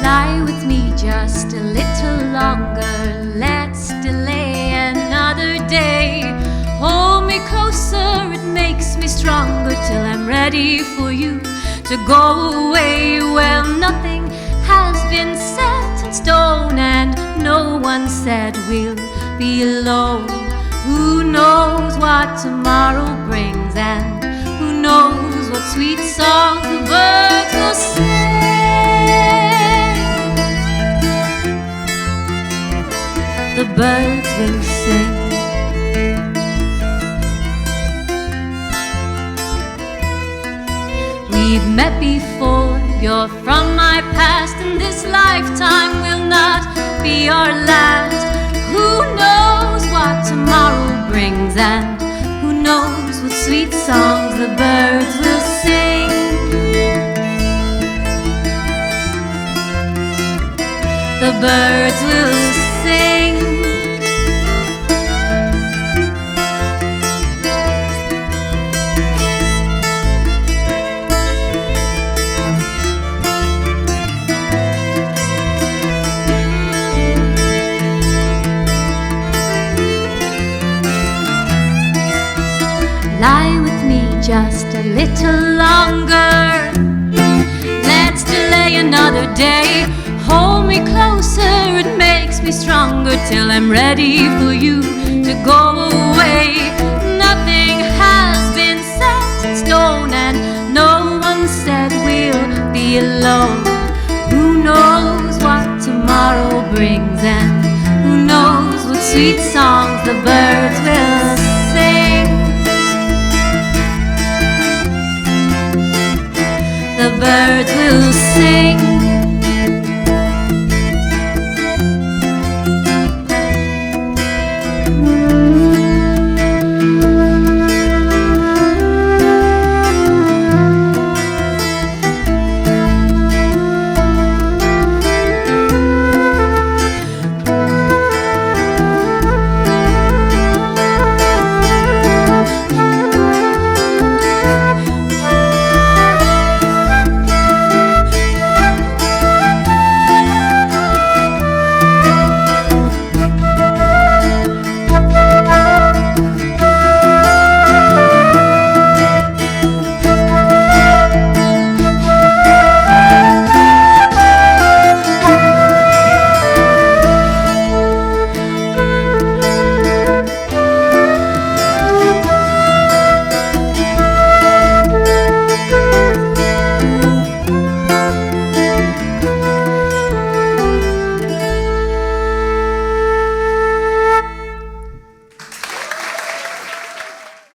Lie with me just a little longer. Let's delay another day. Hold me closer, it makes me stronger, till I'm ready for you to go away. Well, nothing has been set in stone, and no one said we'll be alone. Who knows what tomorrow brings, and who knows what sweet songs the birds will sing. The birds will sing. We've met before, you're from my past, and this lifetime will not be our last. Who knows what tomorrow brings, and who knows what sweet songs the birds will sing. The birds will sing. Lie with me just a little longer. Let's delay another day. Hold me closer, it makes me stronger, till I'm ready for you to go away. Nothing has been set in stone, and no one said we'll be alone. Who knows what tomorrow brings, and who knows what sweet songs the birds will sing. The birds will sing.